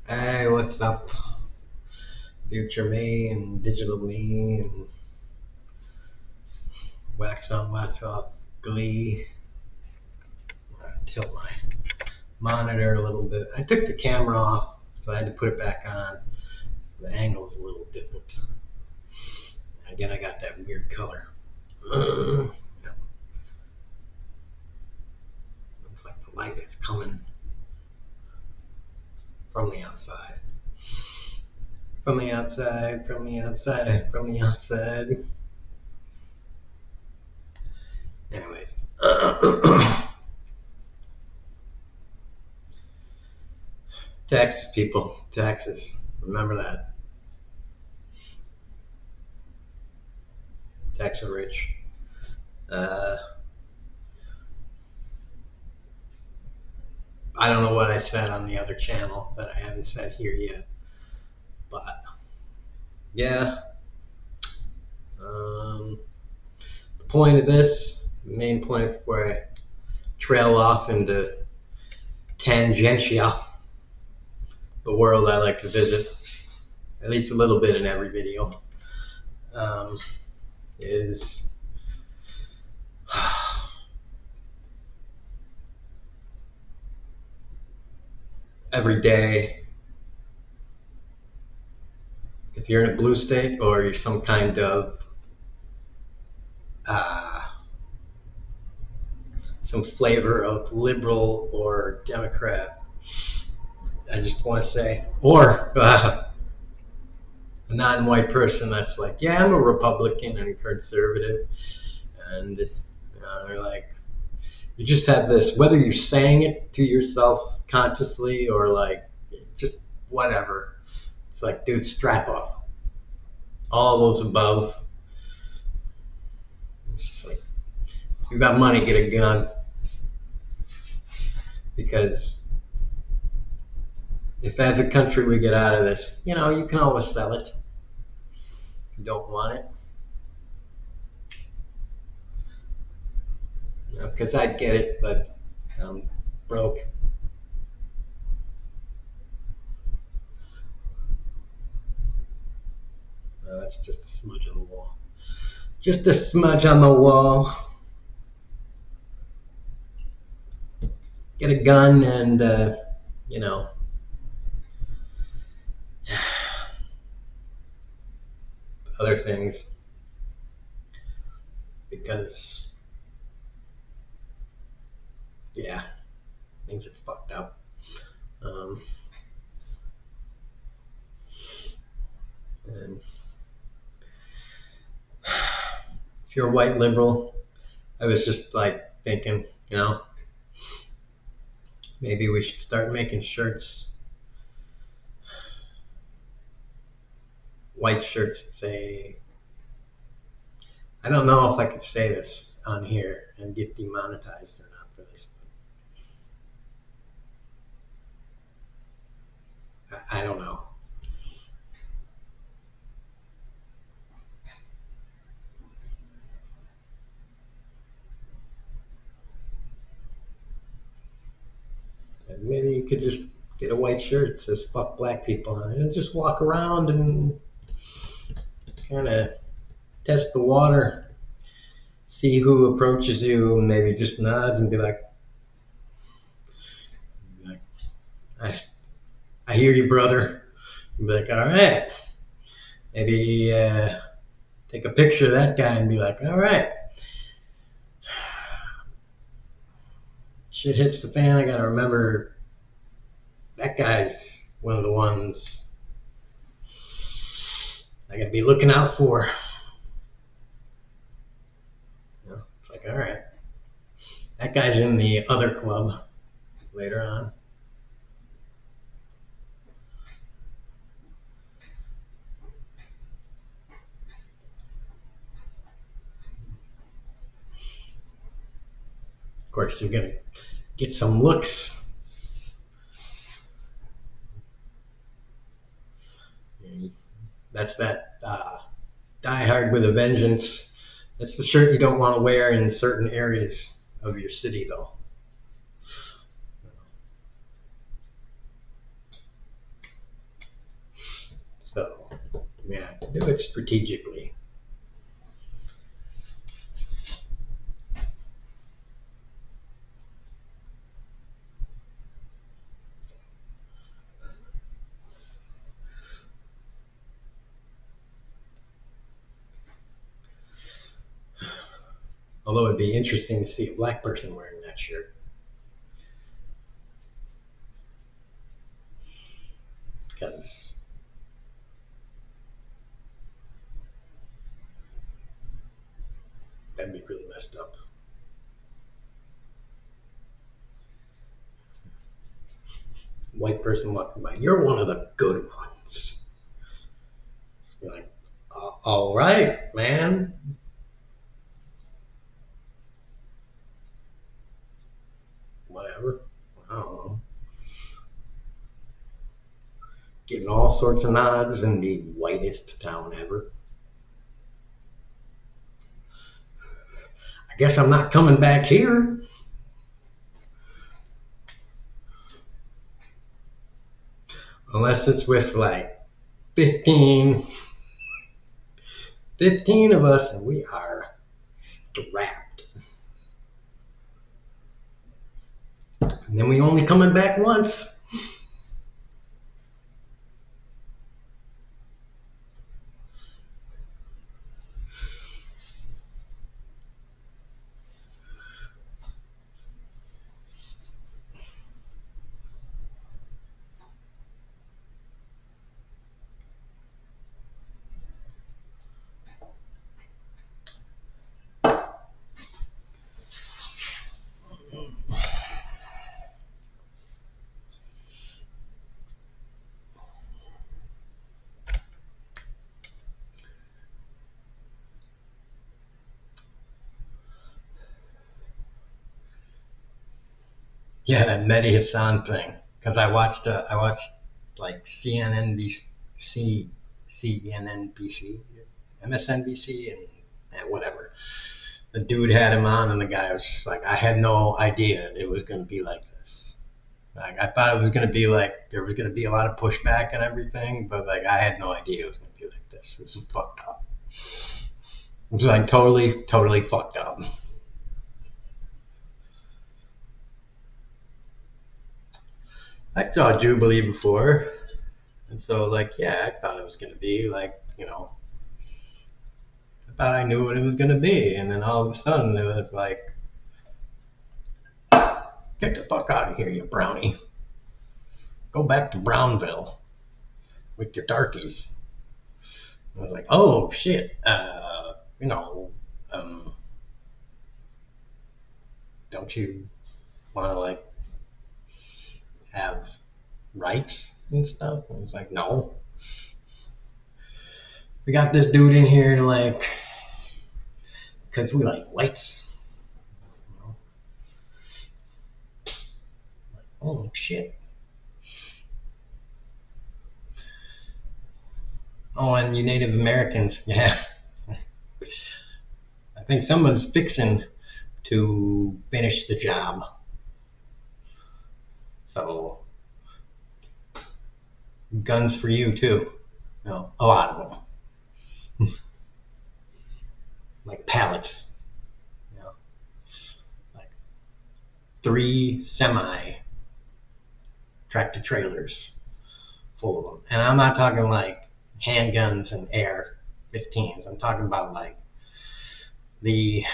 Hey, what's up? Future me and digital me and wax on, wax off, glee. Tilt my monitor a little bit. I took the camera off, so I had to put it back on. So the angle's a little different. Again, I got that weird color. Looks like the light is coming from the outside. From the outside, from the outside, from the outside. Anyways. Taxes, people. Taxes. Remember that. Tax are rich. I don't know what I said on the other channel that I haven't said here yet, but yeah. The point of this, the main point before I trail off into tangential, the world I like to visit, at least a little bit in every video, is every day. If you're in a blue state or you're some kind of some flavor of liberal or Democrat, I just want to say, or a non-white person that's like, yeah, I'm a Republican and conservative, and they're like, you just have this, whether you're saying it to yourself consciously or like just whatever. It's like, dude, strap up. All those above. It's just like, if you got money, get a gun. Because if as a country we get out of this, you can always sell it. If you don't want it. Because I'd get it, but I'm broke. That's just a smudge on the wall. Just a smudge on the wall. Get a gun and, other things. Because, yeah, things are fucked up. And if you're a white liberal, I was just like thinking, maybe we should start making shirts, white shirts that say, I don't know if I could say this on here and get demonetized or not for this. I don't know. Maybe you could just get a white shirt that says fuck black people on it and just walk around and kind of test the water, see who approaches you, and maybe just nods and be like, I hear you, brother. And be like, all right. Maybe take a picture of that guy and be like, all right. Shit hits the fan. I got to remember that guy's one of the ones I got to be looking out for. It's like, all right. That guy's in the other club later on. Of course, you're going to get some looks. That's that Die Hard with a Vengeance. That's the shirt you don't want to wear in certain areas of your city, though. So, yeah, do it strategically. Although it'd be interesting to see a black person wearing that shirt. Because that'd be really messed up. White person walking by, you're one of the good ones. Just be like, all right, man. Whatever. I don't know. Getting all sorts of nods in the whitest town ever. I guess I'm not coming back here. Unless it's with like 15, 15 of us and we are strapped. And then we only coming back once. Yeah, that Mehdi Hassan thing. Because I watched like CNNBC, MSNBC, and whatever. The dude had him on, and the guy was just like, I had no idea it was going to be like this. Like, I thought it was going to be like there was going to be a lot of pushback and everything, but like I had no idea it was going to be like this. This is fucked up. It was like totally, totally fucked up. I saw Jubilee before, and so like yeah, I thought it was going to be like I thought I knew what it was going to be, and then all of a sudden it was like, get the fuck out of here, you brownie. Go back to Brownville with your darkies. I was like, oh shit, you know, um, don't you want to like have rights and stuff? I was like, no. We got this dude in here to like, because we like whites. You know? Like, oh shit. Oh, and you Native Americans, yeah. I think someone's fixing to finish the job. So, guns for you too. No, a lot of them. Like pallets. You know, like 3 semi tractor trailers full of them. And I'm not talking like handguns and AR-15s. I'm talking about like the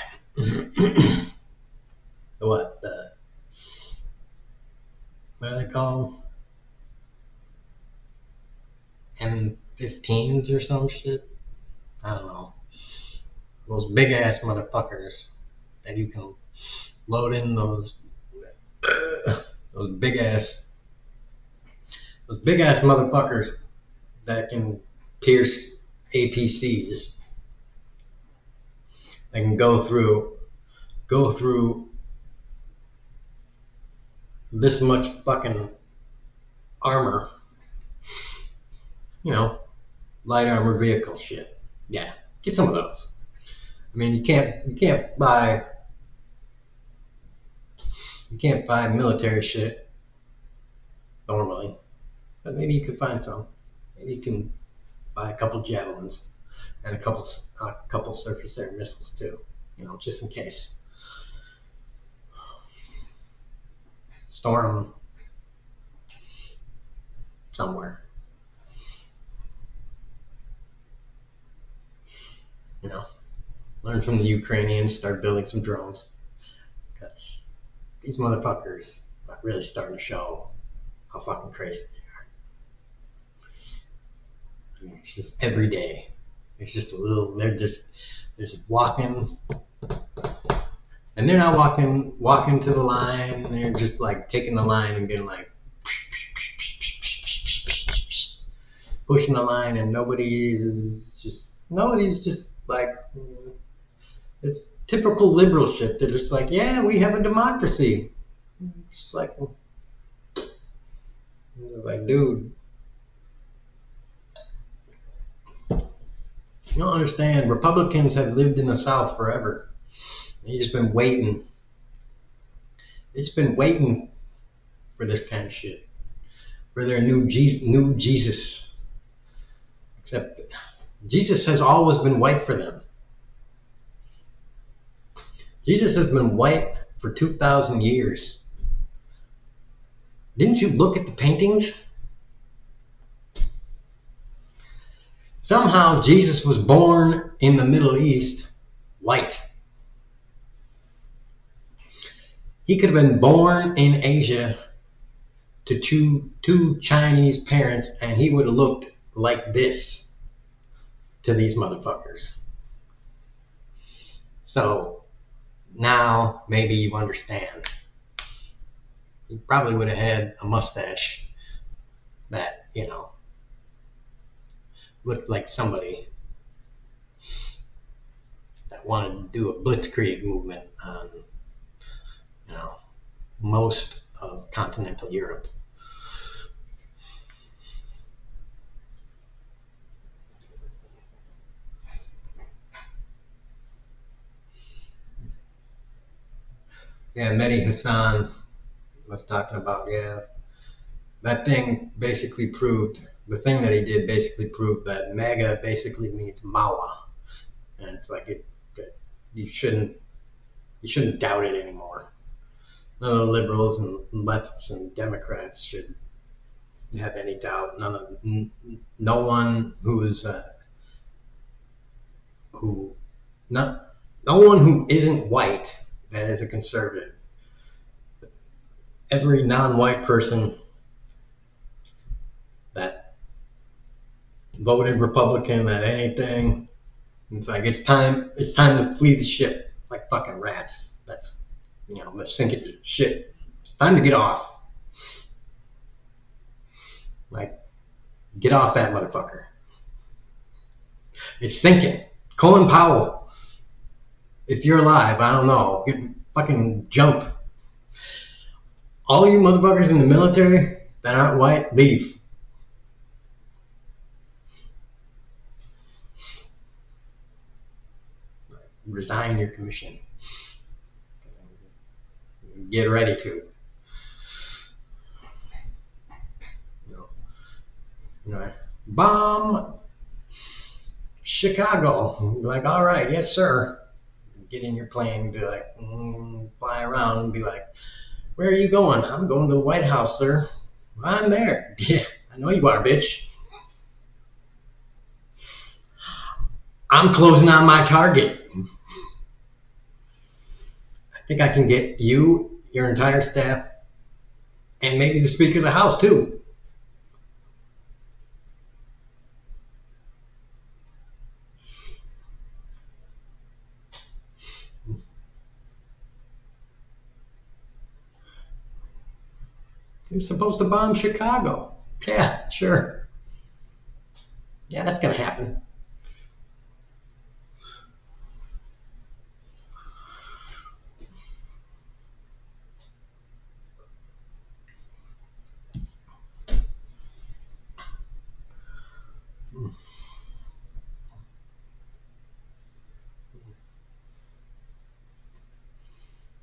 what the what do they call them? M15s or some shit. I don't know. Those big ass motherfuckers that you can load in those big ass motherfuckers that can pierce APCs. They can go through this much fucking armor. You know, light armor vehicle shit. Yeah, get some of those. I mean, you can't buy military shit normally, but maybe you could find some. Maybe you can buy a couple javelins and a couple surface air missiles too, just in case. Store them somewhere. You know, learn from the Ukrainians, start building some drones. Because these motherfuckers are really starting to show how fucking crazy they are. I mean, it's just every day. It's just they're just walking, and they're not walking to the line. They're just like taking the line and being like pushing the line, and nobody's just like, it's typical liberal shit. They're just like, yeah, we have a democracy. It's just like, dude, you don't understand. Republicans have lived in the South forever. They've just been waiting. They've just been waiting for this kind of shit, for their new Jesus. Except Jesus has always been white for them. Jesus has been white for 2,000 years. Didn't you look at the paintings? Somehow Jesus was born in the Middle East white. He could have been born in Asia to two Chinese parents, and he would have looked like this to these motherfuckers. So now maybe you understand. He probably would have had a mustache that, looked like somebody that wanted to do a blitzkrieg movement on, most of continental Europe. Yeah, Mehdi Hassan was talking about, that thing basically proved, the thing that he did basically proved that MAGA basically means Mawa. And it's like, you shouldn't doubt it anymore. None of the liberals and lefts and Democrats should have any doubt. No one no one who isn't white that is a conservative. Every non-white person that voted Republican at anything, it's like it's time to flee the ship like fucking rats. Let's sink it to shit. It's time to get off. Like, get off that motherfucker. It's sinking. Colin Powell, if you're alive, I don't know, fucking jump. All you motherfuckers in the military that aren't white, leave. Resign your commission. Get ready to. Bomb Chicago. Like, all right, yes, sir. Get in your plane and be like, fly around and be like, where are you going? I'm going to the White House, sir. I'm there. Yeah, I know you are, bitch. I'm closing on my target. I think I can get you, your entire staff, and maybe the Speaker of the House, too. You're supposed to bomb Chicago. Yeah, sure. Yeah, that's going to happen.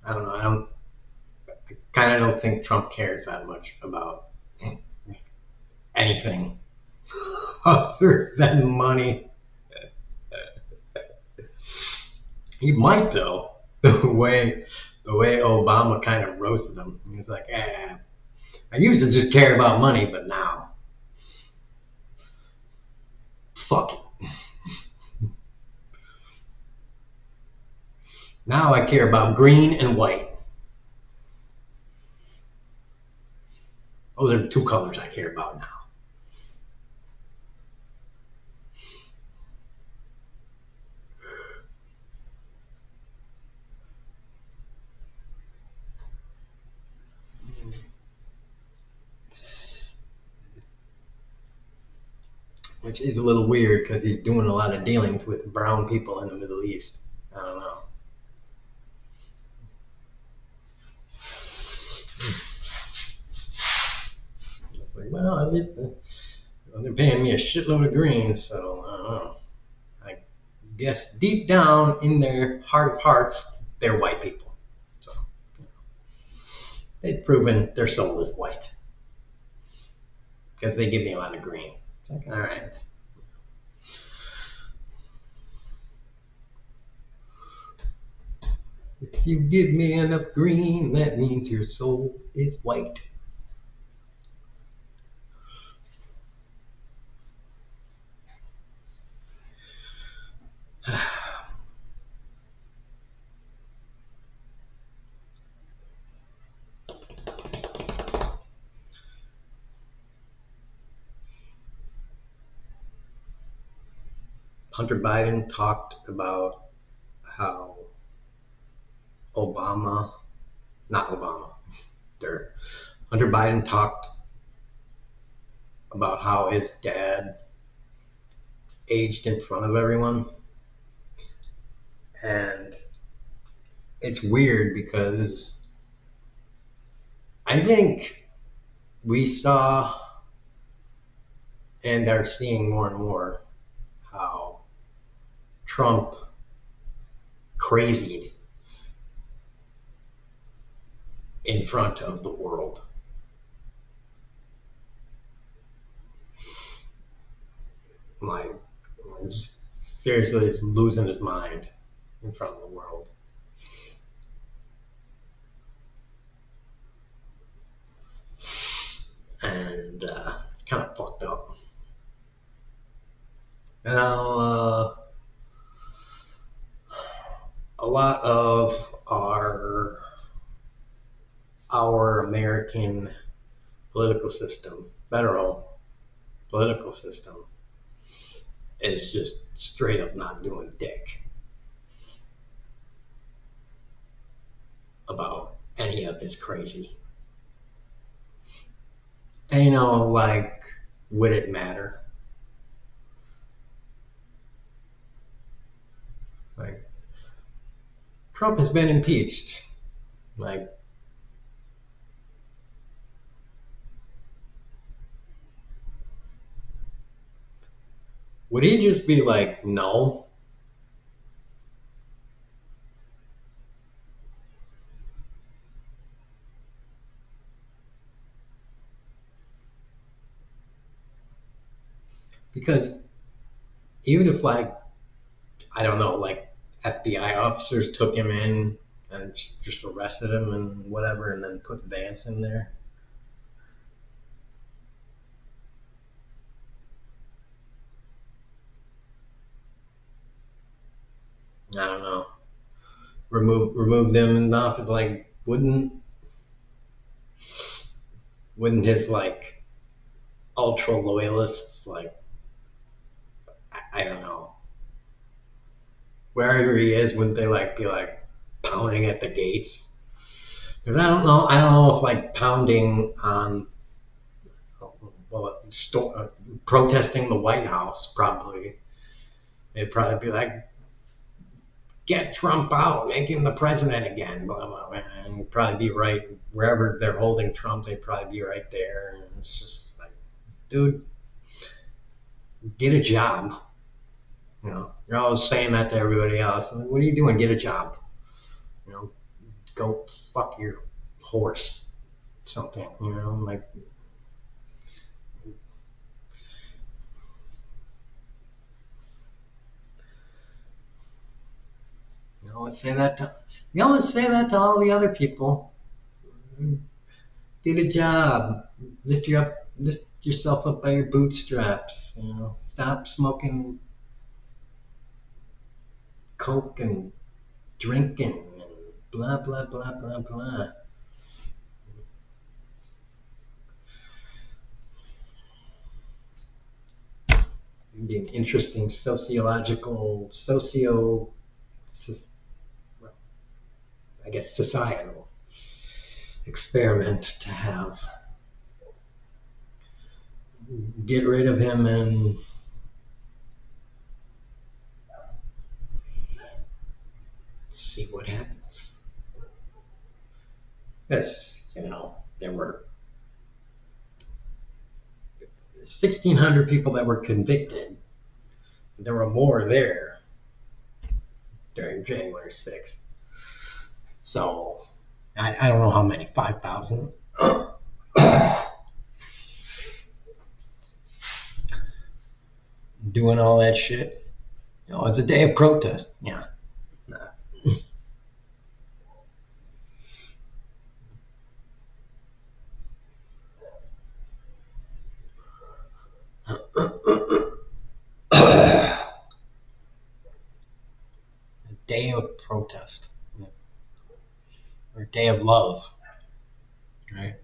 I don't know. I kind of don't think Trump cares that much about anything. other than money. He might though. The way Obama kind of roasted him. He was like, I used to just care about money, but now, fuck it. Now I care about green and white. Those are the two colors I care about now. Which is a little weird because he's doing a lot of dealings with brown people in the Middle East. I don't know. It's like, well, at least they're paying me a shitload of green, so I don't know. I guess deep down in their heart of hearts, they're white people. So they've proven their soul is white because they give me a lot of green. It's like, all right. If you give me enough green, that means your soul is white. Hunter Biden talked about how Obama, not Obama, there. Hunter Biden talked about how his dad aged in front of everyone. And it's weird because I think we saw and are seeing more and more how Trump crazied in front of the world. Like, seriously, is losing his mind in front of the world. And it's kind of fucked up. Now, a lot of our American political system, federal political system, is just straight up not doing dick about any of his crazy. And like, would it matter? Like, Trump has been impeached. Like, would he just be like, no? Because even if, like, I don't know, like FBI officers took him in and just arrested him and whatever, and then put Vance in there. I don't know. Remove them in the office. Like, wouldn't his like ultra loyalists, like, I don't know, wherever he is, wouldn't they like be like pounding at the gates? Because I don't know if like pounding on, well, protesting the White House, probably it'd probably be like, get Trump out, make him the president again, blah blah blah, and probably be right wherever they're holding Trump. They'd probably be right there, and it's just like, dude, get a job. You're always saying that to everybody else. Like, what are you doing? Get a job. You know, go fuck your horse. Something. Like, say that to you always say that to all the other people. Do the job. Lift yourself up by your bootstraps. Stop smoking coke and drinking and blah blah blah blah blah. It'd be an interesting I guess societal experiment to have. Get rid of him and see what happens. Because, there were 1,600 people that were convicted. There were more there during January 6th. So, I don't know how many, 5,000. Doing all that shit. It's a day of protest. Yeah. A day of protest. Or a day of love. Right?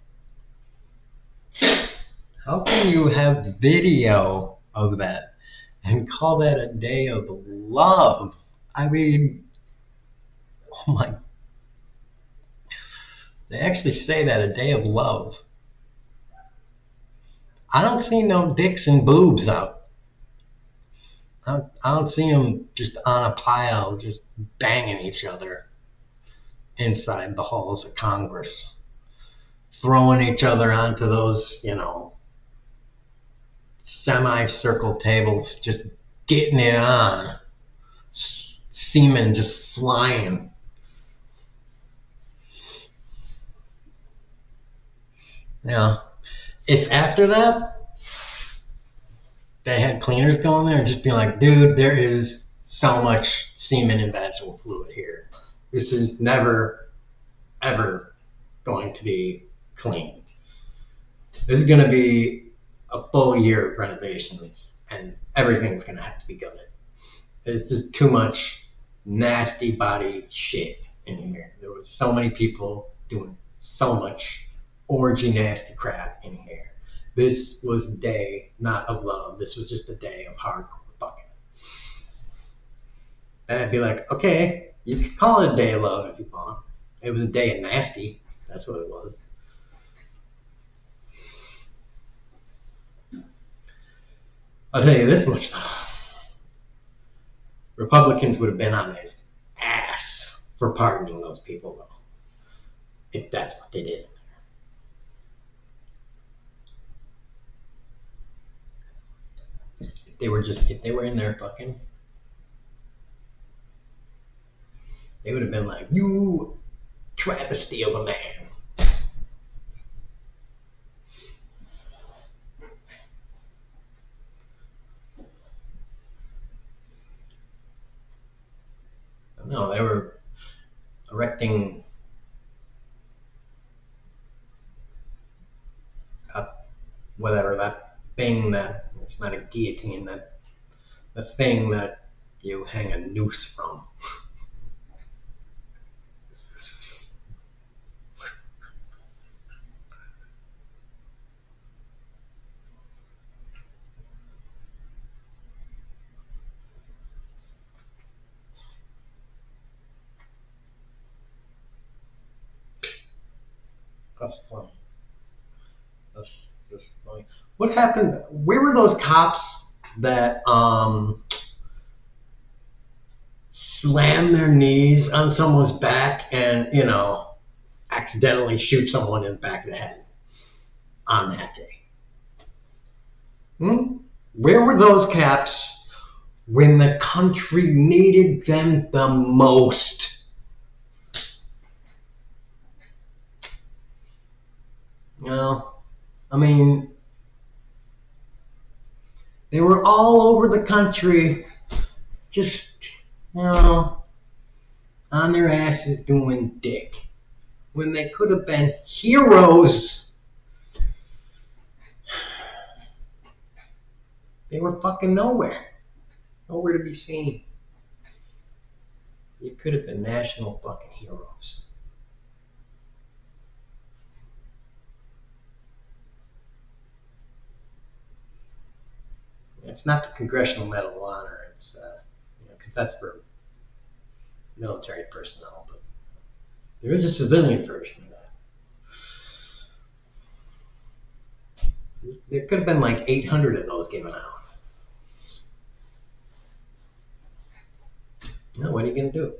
How can you have video of that and call that a day of love? I mean, oh my. They actually say that, a day of love. I don't see no dicks and boobs out. I don't see them just on a pile, just banging each other inside the halls of Congress, throwing each other onto those, semicircle tables, just getting it on, semen just flying. If after that they had cleaners go in there and just be like, dude, there is so much semen and vaginal fluid here. This is never, ever going to be clean. This is going to be a full year of renovations, and everything's going to have to be gutted. There's just too much nasty body shit in here. There was so many people doing so much orgy nasty crap in here. This was a day not of love. This was just a day of hardcore fucking. And I'd be like, okay, you can call it a day of love if you want. It was a day of nasty. That's what it was. I'll tell you this much though. Republicans would have been on his ass for pardoning those people though. If that's what they did. If they were in there fucking, they would have been like, you travesty of a man. No, they were erecting that thing that, it's not a guillotine, that the thing that you hang a noose from. That's funny. That's just funny. What happened? Where were those cops that slam their knees on someone's back and, accidentally shoot someone in the back of the head on that day? Where were those cops when the country needed them the most? They were all over the country, just, on their asses doing dick when they could have been heroes. They were fucking nowhere. Nowhere to be seen. You could have been national fucking heroes. It's not the Congressional Medal of Honor. It's, because that's for military personnel. But there is a civilian version of that. There could have been like 800 of those given out. No, what are you going to do?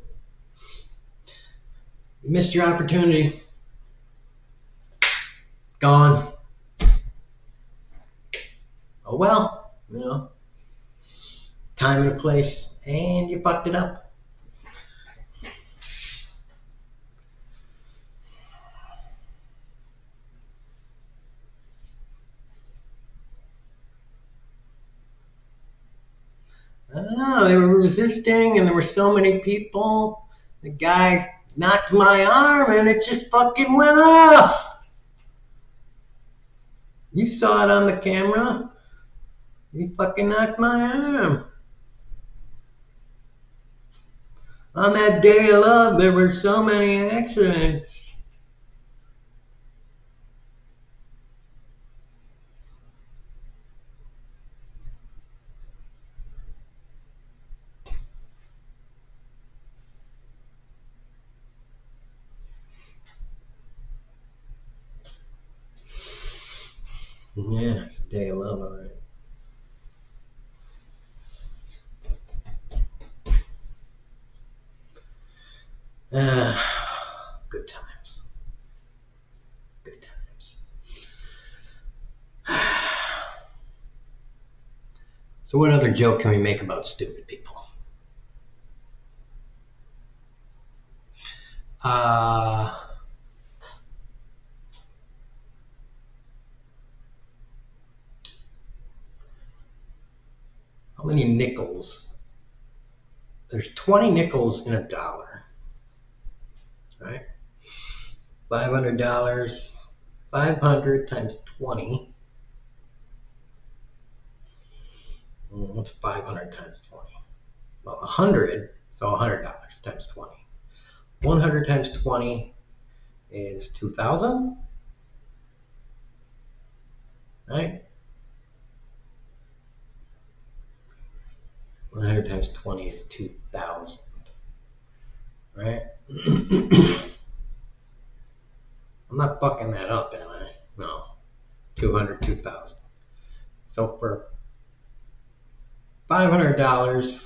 You missed your opportunity. Gone. Oh well, time and a place, and you fucked it up. I don't know, they were resisting, and there were so many people. The guy knocked my arm, and it just fucking went off. You saw it on the camera. He fucking knocked my arm. On that day of love, there were so many accidents. Yes, day of love, all right. Good times. Good times. So what other joke can we make about stupid people? How many nickels? There's 20 nickels in a dollar, right? $500, 500 times 20. What's 500 times 20? Well, 100, so $100 times 20. 100 times 20 is 2,000, right? 100 times 20 is 2,000, right? I'm not fucking that up, am I? No. 200, 2,000. So for $500,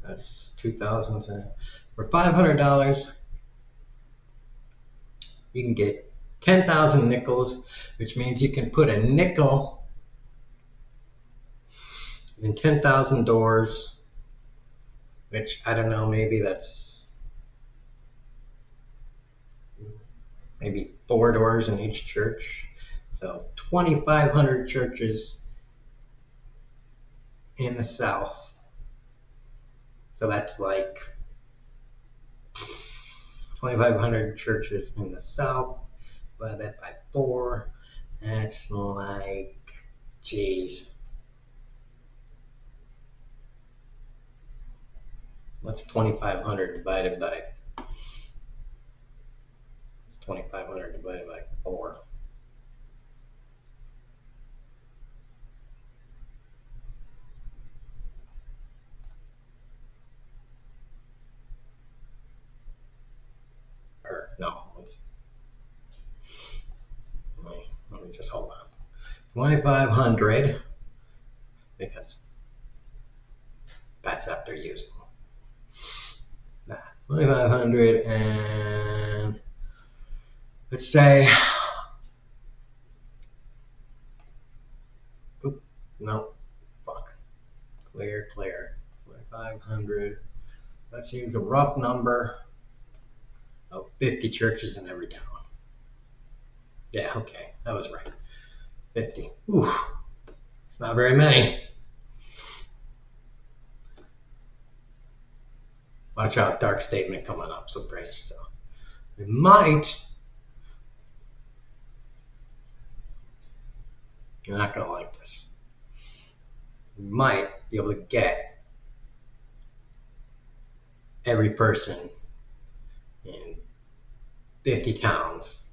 that's 2,000. For $500, you can get 10,000 nickels, which means you can put a nickel in 10,000 doors, which I don't know, maybe that's maybe 4 doors in each church. So 2,500 churches in the South. So that's like 2,500 churches in the South. Divide that by 4. That's like, geez. What's 2,500 divided by? It's 2,500 divided by 4. Or no, let me just hold on. 2,500, because that's after using. 2,500, and let's say, no, fuck, clear. 2,500, let's use a rough number of 50 churches in every town. Yeah, okay, that was right. 50. Ooh, it's not very many. Watch out, dark statement coming up, so brace yourself. We might, you're not going to like this, we might be able to get every person in 50 towns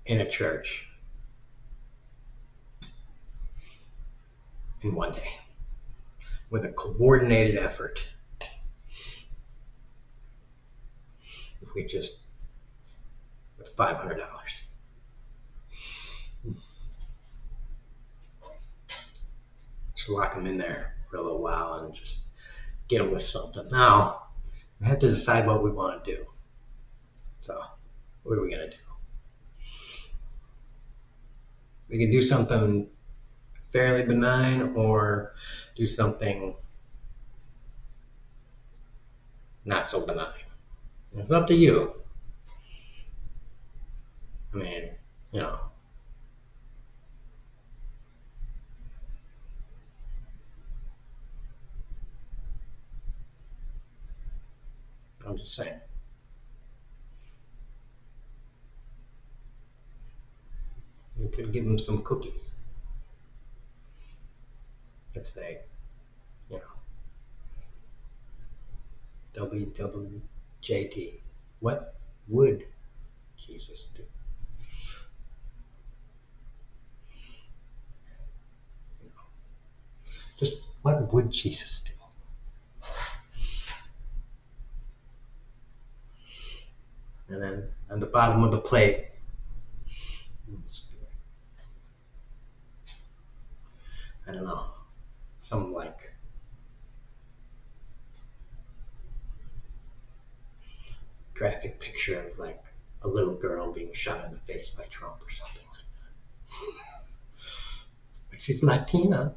in a church in one day with a coordinated effort. If we just, with $500. Just lock them in there for a little while and just get them with something. Now, we have to decide what we want to do. So, what are we going to do? We can do something fairly benign or do something not so benign. It's up to you. I mean, you know, I'm just saying. You could give them some cookies. Let's say, you know, WWJT. What would Jesus do? You know, just what would Jesus do? And then on the bottom of the plate, I don't know, some like graphic picture of like a little girl being shot in the face by Trump or something like that. But she's Latina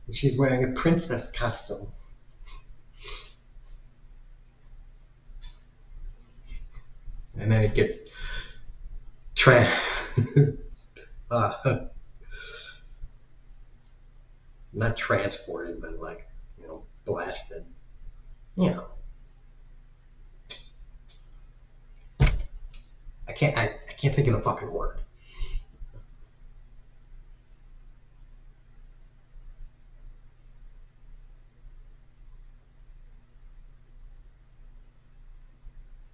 and she's wearing a princess costume. And then it gets not transported, but like, you know, blasted. You know, I can't think of the fucking word.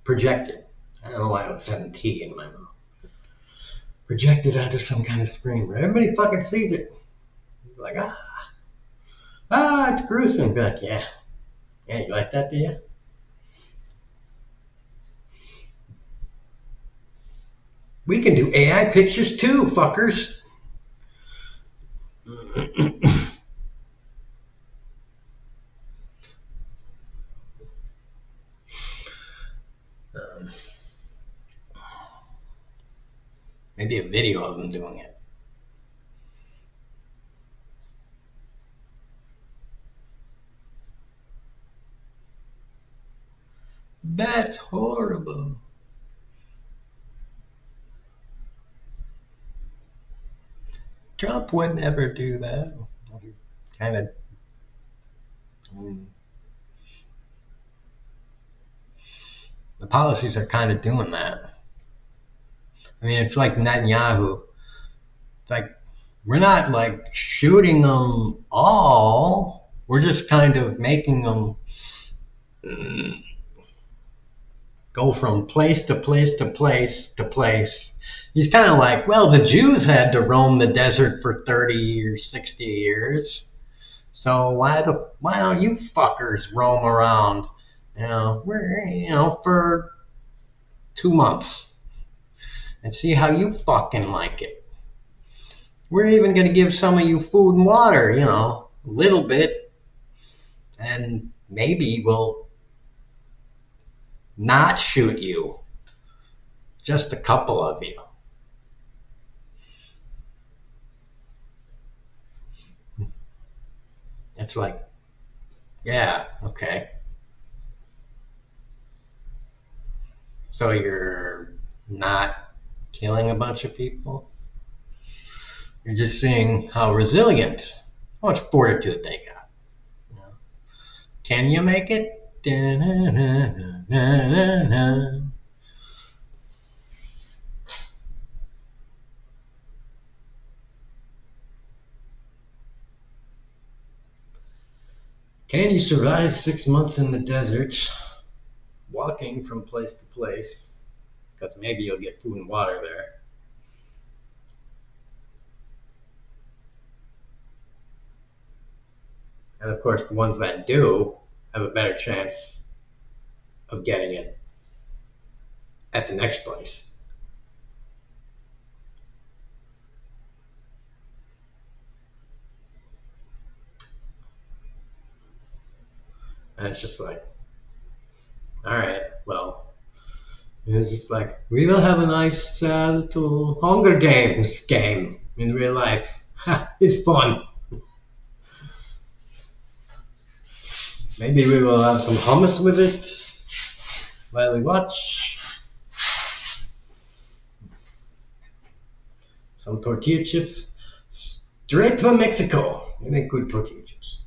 Projected. I don't know why I was having tea in my mouth. Projected onto some kind of screen where everybody fucking sees it. Like, it's gruesome. Be like, yeah, you like that, do you? We can do AI pictures too, fuckers. Maybe a video of them doing it. That's horrible. Trump would never do that. He's kind of, I mean, the policies are kind of doing that. I mean, it's like Netanyahu. It's like, we're not like shooting them all. We're just kind of making them go from place to place to place to place. He's kind of like, well, the Jews had to roam the desert for 30 or 60 years. So why don't you fuckers roam around, for 2 months and see how you fucking like it. We're even going to give some of you food and water, a little bit, and maybe we'll not shoot you. Just a couple of you. It's like, yeah, okay. So you're not killing a bunch of people? You're just seeing how resilient, how much fortitude they got. Can you make it? Da-na-na-na-na-na. Can you survive 6 months in the desert, walking from place to place? Because maybe you'll get food and water there. And of course, the ones that do have a better chance of getting it at the next place. And it's just like, all right, well, it's just like, we will have a nice little Hunger Games game in real life. It's fun. Maybe we will have some hummus with it while we watch. Some tortilla chips straight from Mexico. They make good tortilla chips.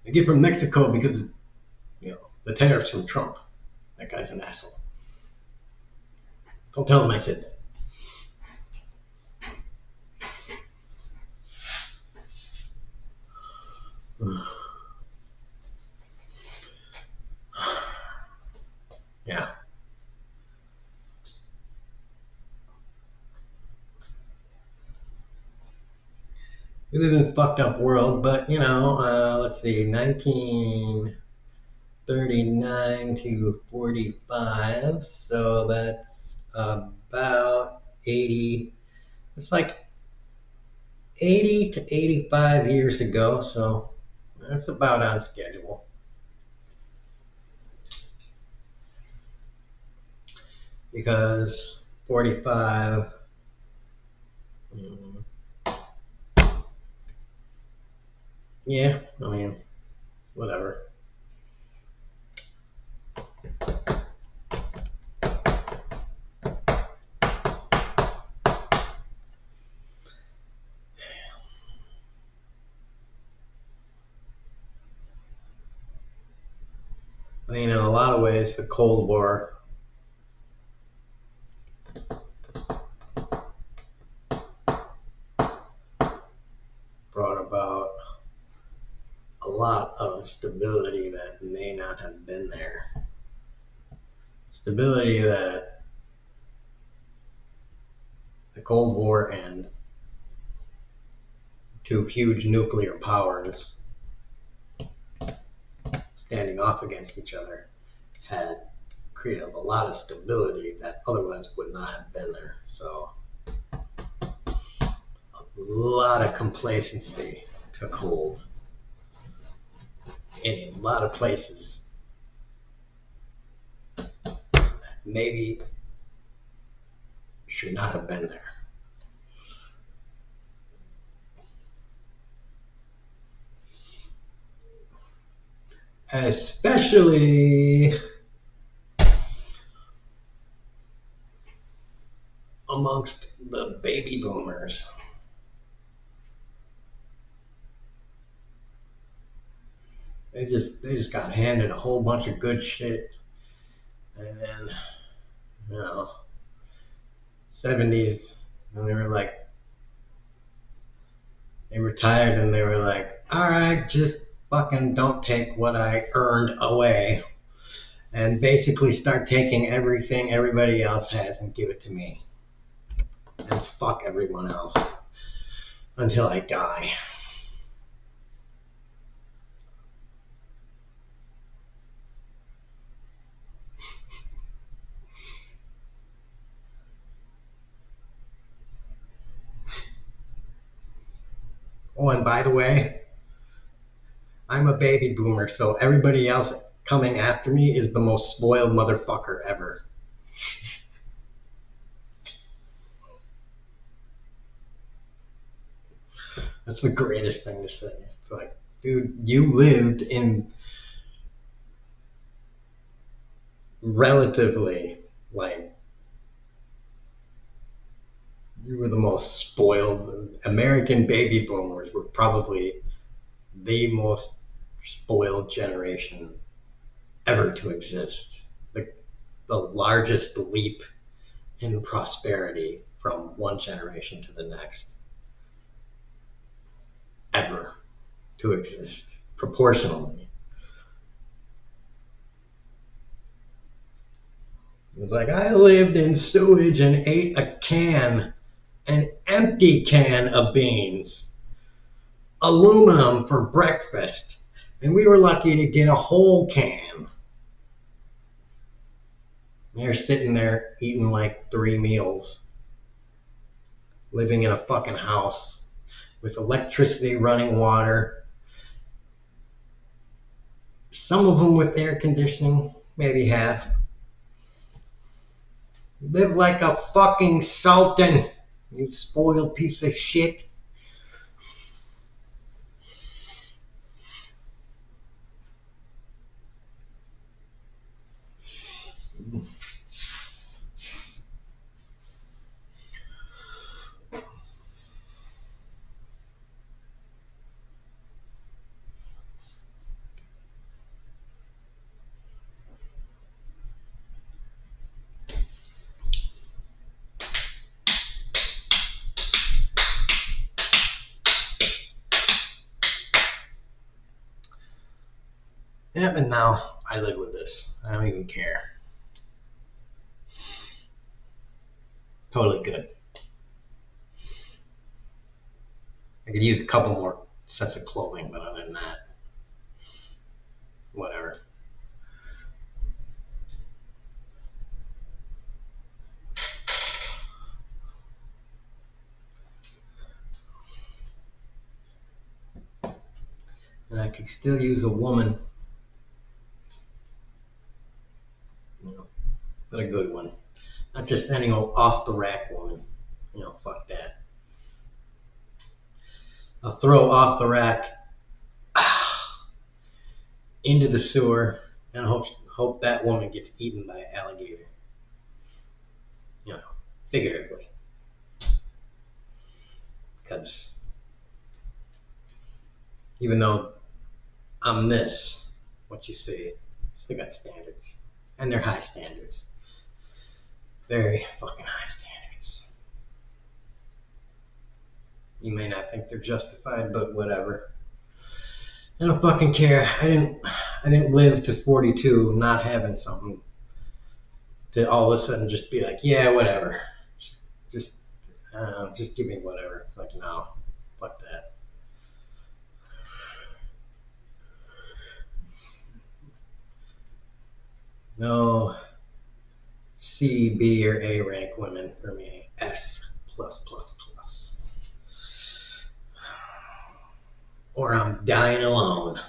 They get from Mexico because, the tariffs from Trump. That guy's an asshole. Don't tell him I said that. Yeah. We live in a fucked up world, but let's see, 1939 to 45, so that's about 80. It's like 80 to 85 years ago, so that's about on schedule. Because 45, yeah, I mean, whatever. I mean, in a lot of ways, the Cold War brought about a lot of stability that may not have been there. Stability that the Cold War and two huge nuclear powers standing off against each other had created a lot of stability that otherwise would not have been there. So a lot of complacency took hold in a lot of places that maybe should not have been there. Especially amongst the baby boomers. They just got handed a whole bunch of good shit, and then 70s, and they retired and they were like, all right, just fucking don't take what I earned away, and basically start taking everything everybody else has and give it to me, and fuck everyone else until I die. Oh, and by the way, I'm a baby boomer, so everybody else coming after me is the most spoiled motherfucker ever. That's the greatest thing to say. It's like, dude, you lived in relatively, like, You were the most spoiled. American baby boomers were probably the most spoiled generation ever to exist. The largest leap in prosperity from one generation to the next ever to exist, proportionally. It was like I lived in sewage and ate an empty can of beans, aluminum for breakfast, and we were lucky to get a whole can. They're sitting there eating like 3 meals, living in a fucking house with electricity, running water, some of them with air conditioning, maybe half. Live like a fucking sultan, you spoiled piece of shit. Yeah, but now I live with this. I don't even care. Totally good. I could use a couple more sets of clothing, but other than that, whatever. And I could still use a woman, you know, but a good one. Not just any old off the rack woman. Fuck that. I'll throw off the rack into the sewer and hope that woman gets eaten by an alligator. Figuratively. Because even though I'm what you see, still got standards. And they're high standards. Very fucking high standards. You may not think they're justified, but whatever. I don't fucking care. I didn't live to 42 not having something to all of a sudden just be like, yeah, whatever. Just just give me whatever. It's like, no, fuck that. No C, B, or A rank women for me. S plus plus plus. Or I'm dying alone.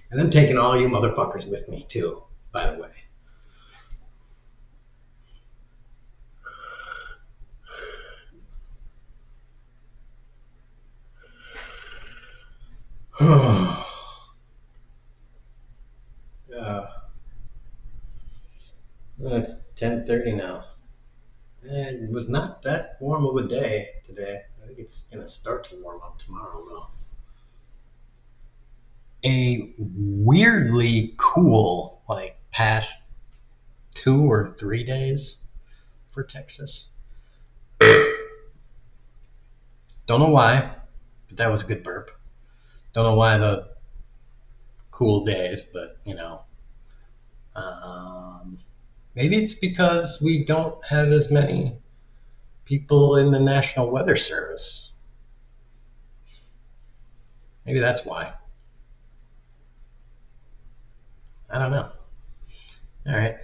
And I'm taking all you motherfuckers with me too, by the way. It's 10:30 now. And it was not that warm of a day today. I think it's gonna start to warm up tomorrow though. A weirdly cool past 2 or 3 days for Texas. Don't know why, but that was a good burp. Don't know why the cool days, but maybe it's because we don't have as many people in the National Weather Service. Maybe that's why. I don't know. All right.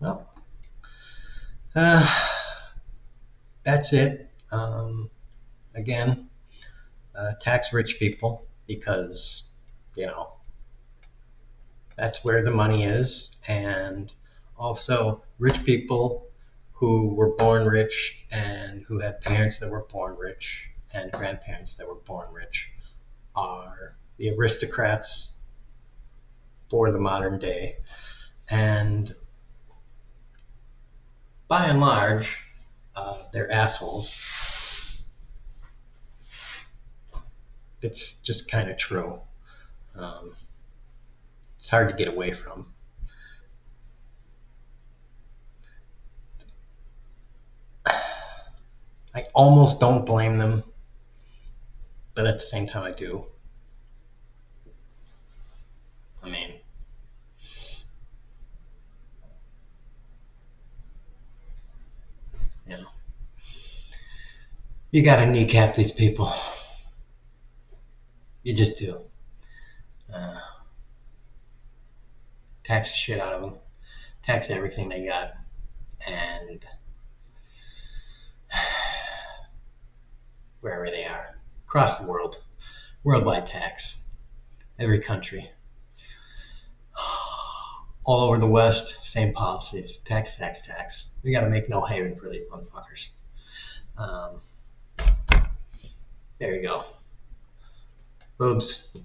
Well, that's it. Again, tax rich people because, that's where the money is. And also rich people who were born rich and who had parents that were born rich and grandparents that were born rich are the aristocrats for the modern day. And by and large, they're assholes. It's just kind of true. Um, it's hard to get away from. I almost don't blame them, but at the same time, I do. I mean, you know, you got to kneecap these people. You just do. Uh, tax the shit out of them. Tax everything they got, and wherever they are, across the world, worldwide tax, every country. All over the West, same policies. Tax, tax, tax. We got to make no haven for these motherfuckers. Um, there you go. Boobs.